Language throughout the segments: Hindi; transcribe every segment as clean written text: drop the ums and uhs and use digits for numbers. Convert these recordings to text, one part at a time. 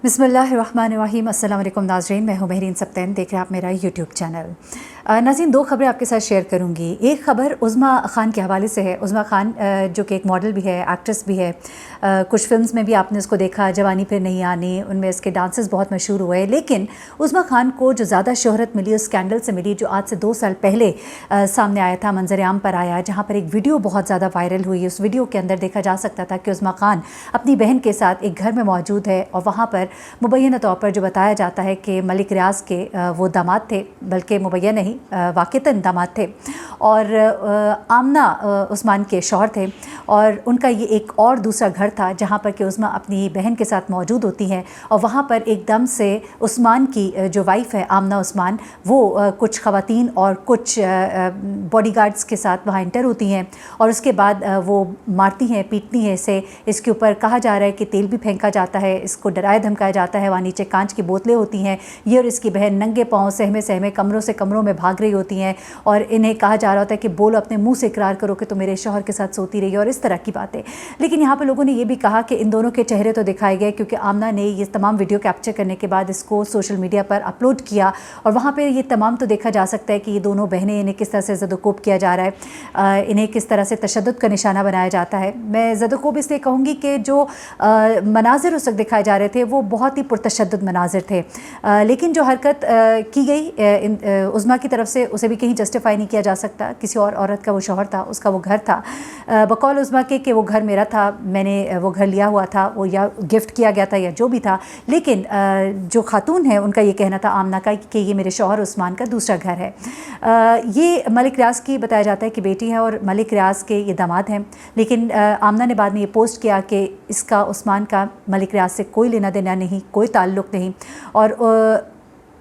बिस्मिल्लाहिर्रहमानिर्रहीम। अस्सलाम वालेकुम नाज़रीन, मैं हूँ महरीन सब्तैन, देख रहे हैं आप मेरा यूट्यूब चैनल। नाज़रीन, दो खबरें आपके साथ शेयर करूँगी। एक खबर उज़्मा ख़ान के हवाले से है। उज़्मा ख़ान जो कि एक मॉडल भी है, एक्ट्रेस भी है। कुछ फ़िल्म्स में भी आपने उसको देखा, जवानी फिर नहीं आनी, उनमें इसके डांसेस बहुत मशहूर हुए। लेकिन उज़्मा ख़ान को जो ज़्यादा शोहरत मिली उस स्कैंडल से मिली जो आज से 2 साल पहले सामने आया था, मंजर आम पर आया, जहाँ पर एक वीडियो बहुत ज़्यादा वायरल हुई। उस वीडियो के अंदर देखा जा सकता था कि उज़्मा ख़ान अपनी बहन के साथ एक घर में मौजूद है और वहाँ पर मुबैना तौर पर जो बताया जाता है कि मलिक रियाज़ के वो दामाद थे, बल्कि मुबैना नहीं वाक़तन दामाद थे, और आमना उस्मान के शौहर थे। और उनका ये एक और दूसरा घर था जहाँ पर कि उज़्मा अपनी बहन के साथ मौजूद होती हैं और वहाँ पर एकदम से उस्मान की जो वाइफ़ है आमना उस्मान, वो कुछ ख़वातीन और कुछ बॉडीगार्ड्स के साथ वहाँ इंटर होती हैं और उसके बाद वो मारती हैं, पीटती हैं इसे। इसके ऊपर कहा जा रहा है कि तेल भी फेंका जाता है, इसको डराया धमकाया जाता है। वहाँ नीचे कांच की बोतलें होती हैं। ये और इसकी बहन नंगे पाँव सहमे सहमे कमरों से कमरों में भाग रही होती हैं और इन्हें कहा जा रहा होता है कि बोलो, अपने मुंह से इकरार करो कि तुम मेरे शौहर के साथ सोती रही और इस तरह की बातें। लेकिन यहाँ पर लोगों ने ये भी कहा कि इन दोनों के चेहरे तो दिखाए गए, क्योंकि आमना ने ये तमाम वीडियो कैप्चर करने के बाद इसको सोशल मीडिया पर अपलोड किया और वहाँ पर ये तमाम तो देखा जा सकता है कि ये दोनों बहनें, इन्हें किस तरह से ज़दोकोब किया जा रहा है, इन्हें किस तरह से तशद्दुद का निशाना बनाया जाता है। मैं ज़दोकोब इसलिए कहूँगी कि जो मनाजिर उस वक्त दिखाए जा रहे थे वो बहुत ही पुरतशद्दुद मनाजिर थे, लेकिन जो हरकत की गई उज़्मा की तरफ से उसे भी कहीं जस्टिफाई नहीं किया जा सकता। किसी और औरत का वो शौहर था, उसका वो घर था, बकौल उज़्मा के कि वो घर मेरा था, मैंने वो घर लिया हुआ था, वो या गिफ्ट किया गया था या जो भी था। लेकिन जो खातून है उनका ये कहना था आमना का कि ये मेरे शौहर उस्मान का दूसरा घर है। ये मलिक रियाज़ की बताया जाता है कि बेटी है और मलिक रियाज़ के ये दामाद हैं। लेकिन आमना ने बाद में ये पोस्ट किया कि इसका उस्मान का मलिक रियाज़ से कोई लेना देना नहीं, कोई ताल्लुक़ नहीं। और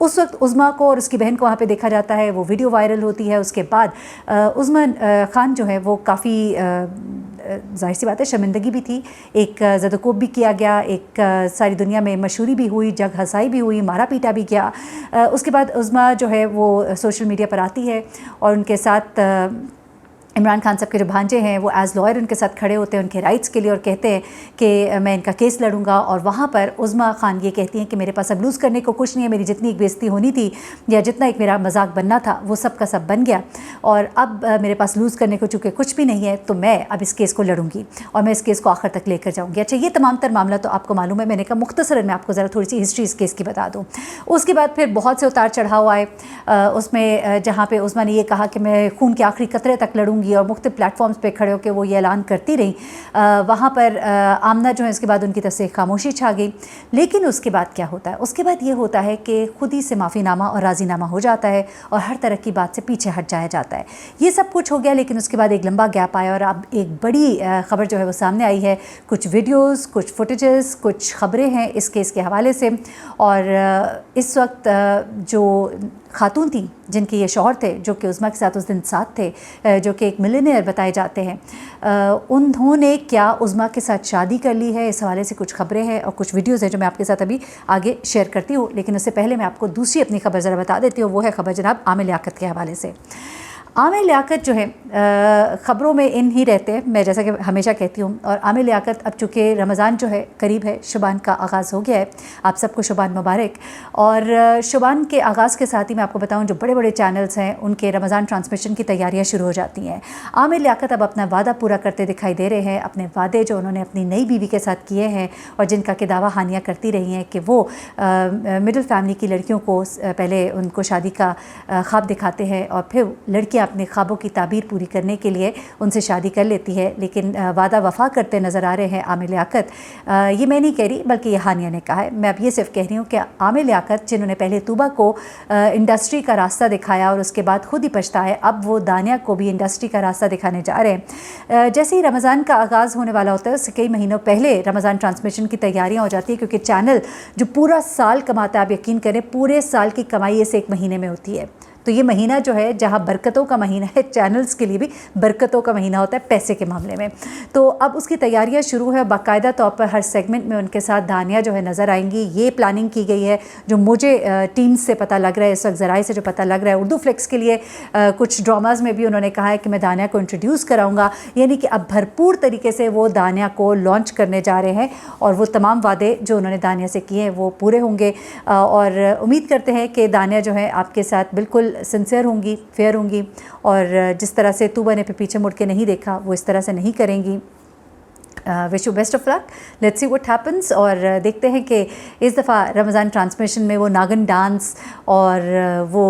उस वक्त उज़्मा को और उसकी बहन को वहाँ पे देखा जाता है, वो वीडियो वायरल होती है। उसके बाद उज़्मा ख़ान जो है वो काफ़ी ज़ाहिर सी बात है शर्मिंदगी भी थी, एक ज़दोकोब भी किया गया, एक सारी दुनिया में मशहूरी भी हुई, जग हंसाई भी हुई, मारा पीटा भी गया। उसके बाद उज़्मा जो है वो सोशल मीडिया पर आती है और उनके साथ इमरान खान साहब के जो भांजे हैं वो एज़ लॉयर उनके साथ खड़े होते हैं उनके राइट्स के लिए और कहते हैं कि मैं इनका केस लड़ूंगा। और वहाँ पर उज़्मा ख़ान ये कहती हैं कि मेरे पास अब लूज़ करने को कुछ नहीं है, मेरी जितनी एक बेइज़्ज़ती होनी थी या जितना एक मेरा मजाक बनना था वो सब का सब बन गया और अब मेरे पास लूज़ करने को चूँकि कुछ भी नहीं है, तो मैं अब इस केस को लड़ूंगी और मैं इस केस को आखिर तक लेकर जाऊँगी। अच्छा, ये तमाम तर मामला तो आपको मालूम है, मैंने कहा मुख्तसरन मैं आपको ज़रा थोड़ी सी हिस्ट्री इस केस की बता दूँ। उसके बाद फिर बहुत से उतार चढ़ाव आए उसमें, जहाँ पर उज़्मा ने यह कहा कि मैं खून के आखिरी कतरे तक लड़ूंगी और मुख्तलिफ प्लेटफॉर्म्स पे खड़े होकर वो ये ऐलान करती रही। वहाँ पर आमना जो है इसके बाद उनकी तरफ से खामोशी छा गई। लेकिन उसके बाद क्या होता है? उसके बाद ये होता है कि खुद ही से माफ़ीनामा और राज़ीनामा हो जाता है और हर तरह की बात से पीछे हट जाया जाता है। ये सब कुछ हो गया, लेकिन उसके बाद एक लंबा गैप आया और अब एक बड़ी ख़बर जो है वो सामने आई है। कुछ वीडियोज़, कुछ फुटेजेस, कुछ ख़बरें हैं इस केस के हवाले से। और इस वक्त जो खातून थी जिनके ये शौहर थे, जो कि उज़्मा के साथ उस दिन साथ थे, जो कि एक मिलियनेयर बताए जाते हैं, उन्होंने क्या उज़्मा के साथ शादी कर ली है? इस हवाले से कुछ खबरें हैं और कुछ वीडियोज़ हैं जो मैं आपके साथ अभी आगे शेयर करती हूँ। लेकिन उससे पहले मैं आपको दूसरी अपनी खबर ज़रा बता देती हूँ। वो है खबर जनाब आमिर लियाकत के हवाले से। आमिर लियाकत जो है ख़बरों में इन ही रहते हैं, मैं जैसा कि हमेशा कहती हूँ। और आमिर लियाकत अब चूँकि रमज़ान जो है करीब है, शुबान का आगाज़ हो गया है, आप सबको शुबान मुबारक। और शुबान के आगाज़ के साथ ही मैं आपको बताऊँ, जो बड़े बड़े चैनल्स हैं उनके रमज़ान ट्रांसमिशन की तैयारियाँ शुरू हो जाती हैं। आमिर लियाकत अब अपना वादा पूरा करते दिखाई दे रहे हैं, अपने वादे जो उन्होंने अपनी नई बीवी के साथ किए हैं और जिनका कि दावा हानिया करती रही हैं कि वो मिडिल फैमिली की लड़कियों को पहले उनको शादी का ख्वाब दिखाते हैं और फिर लड़कियाँ अपने ख्वाबों की ताबीर पूरी करने के लिए उनसे शादी कर लेती है। लेकिन वादा वफ़ा करते नज़र आ रहे हैं आमिर लियाकत। ये मैं नहीं कह रही, बल्कि ये हानिया ने कहा है। मैं अब ये सिर्फ कह रही हूँ कि आमिर लियाकत, जिन्होंने पहले तूबा को इंडस्ट्री का रास्ता दिखाया और उसके बाद खुद ही पछताए, अब वो दानिया को भी इंडस्ट्री का रास्ता दिखाने जा रहे हैं। जैसे ही रमज़ान का आगाज़ होने वाला होता है, उससे कई महीनों पहले रमज़ान ट्रांसमिशन की तैयारियाँ हो जाती है, क्योंकि चैनल जो पूरा साल कमाता है, आप यकीन करें पूरे साल की कमाई इस एक महीने में होती है। तो ये महीना जो है जहाँ बरकतों का महीना है, चैनल्स के लिए भी बरकतों का महीना होता है पैसे के मामले में। तो अब उसकी तैयारियां शुरू है, बाकायदा तौर पर हर सेगमेंट में उनके साथ दानिया जो है नज़र आएंगी। ये प्लानिंग की गई है जो मुझे टीम से पता लग रहा है, इस वक्त ज़राए से जो पता लग रहा है। उर्दू फ्लेक्स के लिए कुछ ड्रामाज़ में भी उन्होंने कहा है कि मैं दानिया को इंट्रोड्यूस कराऊंगा, यानी कि अब भरपूर तरीके से वो दानिया को लॉन्च करने जा रहे हैं और वो तमाम वादे जो उन्होंने दानिया से किए हैं वो पूरे होंगे। और उम्मीद करते हैं कि दानिया जो है आपके साथ बिल्कुल सिंसियर होंगी, फेयर होंगी और जिस तरह से तू बने पे पीछे मुड़ के नहीं देखा वो इस तरह से नहीं करेंगी। Wish you best of luck, let's see what happens. और देखते हैं कि इस दफ़ा रमज़ान ट्रांसमिशन में वो नागन डांस और वो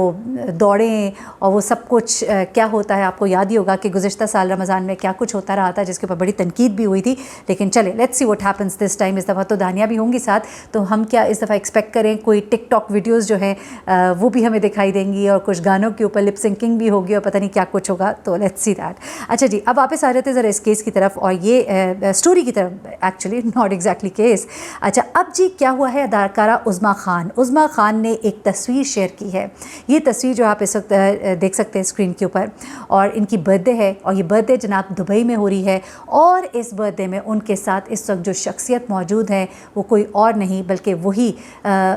दौड़ें और वो सब कुछ क्या होता है। आपको याद ही होगा कि गुज़िश्ता साल रमज़ान में क्या कुछ होता रहा था जिसके ऊपर बड़ी तनकीद भी हुई थी। लेकिन चले let's see what happens this time. इस दफ़ा तो दानिया भी होंगी साथ, तो हम क्या इस दफ़ा एक्सपेक्ट करें कोई टिकटॉक वीडियोज़ जो हैं वो भी हमें दिखाई देंगी और कुछ गानों के ऊपर लिप सिंकिंग भी होगी और पता नहीं क्या कुछ होगा। तो लेट्स सी दैट। अच्छा जी, अब वापस आ रहे थे ज़रा इस केस की तरफ और ये स्टोरी की तरफ, एक्चुअली नॉट एग्जैक्टली केस। अच्छा, अब जी क्या हुआ है, अदाकारा उज़्मा खान ने एक तस्वीर शेयर की है। ये तस्वीर जो आप इस वक्त देख सकते हैं स्क्रीन के ऊपर, और इनकी बर्थडे है और ये बर्थडे जनाब दुबई में हो रही है। और इस बर्थडे में उनके साथ इस वक्त जो शख्सियत मौजूद है वो कोई और नहीं बल्कि वही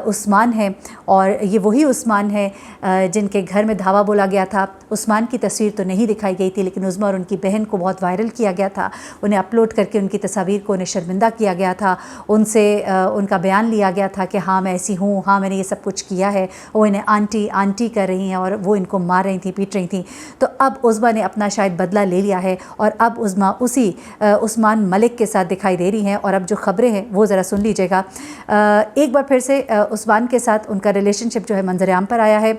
उस्मान है। और ये वही उस्मान है जिनके घर में धावा बोला गया था। उस्मान की तस्वीर तो नहीं दिखाई गई थी, लेकिन उज़्मा और उनकी बहन को बहुत वायरल किया गया था। उन्हें अपलोड करके उनकी तस्वीर को उन्हें शर्मिंदा किया गया था। उनसे उनका बयान लिया गया था कि हाँ मैं ऐसी हूँ, हाँ मैंने ये सब कुछ किया है। वो इन्हें आंटी आंटी कर रही हैं और वो इनको मार रही थी, पीट रही थी। तो अब उज़्मा ने अपना शायद बदला ले लिया है और अब उज़्मा उसी उस्मान मलिक के साथ दिखाई दे रही हैं। और अब जो ख़बरें हैं वो ज़रा सुन लीजिएगा। एक बार फिर से उस्मान के साथ उनका रिलेशनशिप जो है मंजर आम पर आया है।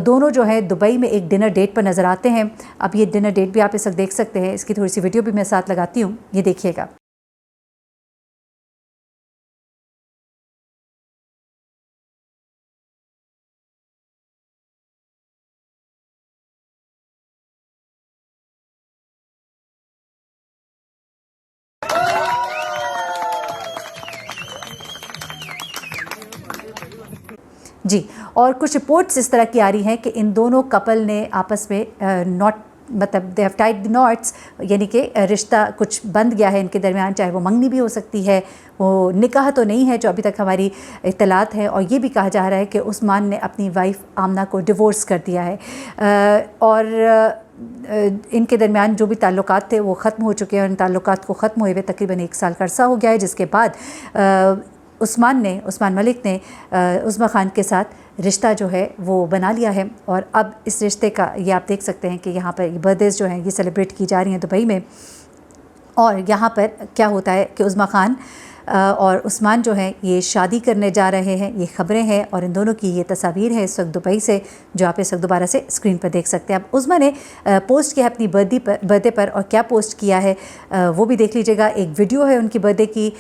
दोनों जो है दुबई में एक डिनर डेट पर नज़र आते हैं। अब ये डिनर डेट भी आप इस वक्त देख सकते हैं, इसकी थोड़ी सी वीडियो भी मैं साथ लगाती हूँ, ये देखिएगा। जी, और कुछ रिपोर्ट्स इस तरह की आ रही हैं कि इन दोनों कपल ने आपस में नॉट मतलब they have tied the knots, यानी कि रिश्ता कुछ बंध गया है इनके दरमियान। चाहे वो मंगनी भी हो सकती है, वो निकाह तो नहीं है जो अभी तक हमारी इत्तलात है। और ये भी कहा जा रहा है कि उस्मान ने अपनी वाइफ आमना को डिवोर्स कर दिया है और इनके दरमियान जो भी ताल्लुकात थे वो ख़त्म हो चुके हैं। उन ताल्लुकात को ख़त्म हुए हुए तकरीबन 1 साल का अरसा हो गया है, जिसके बाद उस्मान मलिक ने उज़्मा खान के साथ रिश्ता जो है वो बना लिया है। और अब इस रिश्ते का ये आप देख सकते हैं कि यहाँ पर बर्थडेज़ जो हैं ये सेलिब्रेट की जा रही हैं दुबई में। और यहाँ पर क्या होता है कि उज़्मा खान और उस्मान जो हैं ये शादी करने जा रहे हैं, ये ख़बरें हैं। और इन दोनों की ये तस्वीर है इस वक्त दुबई से, जो आप इस वक्त दोबारा से स्क्रीन पर देख सकते हैं। अब उज़्मा ने पोस्ट किया अपनी बर्थडे पर और क्या पोस्ट किया है वो भी देख लीजिएगा। एक वीडियो है उनकी बर्थडे की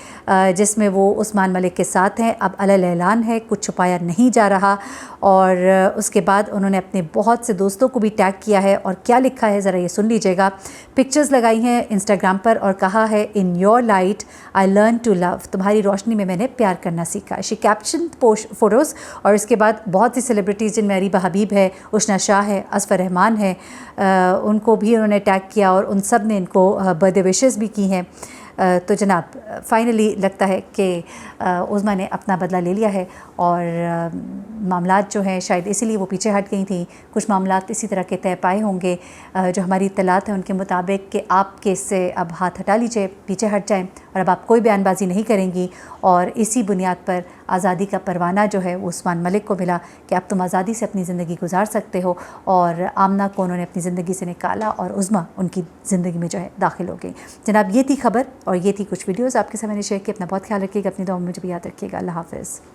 जिसमें वो उस्मान मलिक के साथ हैं। अब अलल ऐलान है, कुछ छुपाया नहीं जा रहा। और उसके बाद उन्होंने अपने बहुत से दोस्तों को भी टैग किया है और क्या लिखा है ज़रा ये सुन लीजिएगा। पिक्चर्स लगाई हैं इंस्टाग्राम पर और कहा है, in your light I learn to love, तुम्हारी रोशनी में मैंने प्यार करना सीखा। She caption post photos. और इसके बाद बहुत सी सेलिब्रिटीज़ जिनमें अरीबा हबीब है, उशना शाह है, असफ़र रहमान है, उनको भी उन्होंने टैग किया और उन सब ने इनको बर्थडे विशेस भी की हैं। तो जनाब फाइनली लगता है कि उज़्मा ने अपना बदला ले लिया है और मामलात जो हैं शायद इसीलिए वो पीछे हट गई थी। कुछ मामलात इसी तरह के तय पाए होंगे। जो हमारी इत्तलात हैं उनके मुताबिक कि आप केस से अब हाथ हटा लीजिए, पीछे हट जाएं और अब आप कोई बयानबाजी नहीं करेंगी। और इसी बुनियाद पर आज़ादी का परवाना जो है वो उस्मान मलिक को मिला कि अब तुम आज़ादी से अपनी ज़िंदगी गुजार सकते हो। और आमना को उन्होंने अपनी ज़िंदगी से निकाला और उज़्मा उनकी ज़िंदगी में जो है दाखिल हो गई। जनाब ये थी खबर और ये थी कुछ वीडियोज़ आपके साथ मैंने शेयर की। अपना बहुत ख्याल रखिएगा, अपनी दुआ में मुझे भी याद रखिएगा। अल्लाह हाफ़िज़।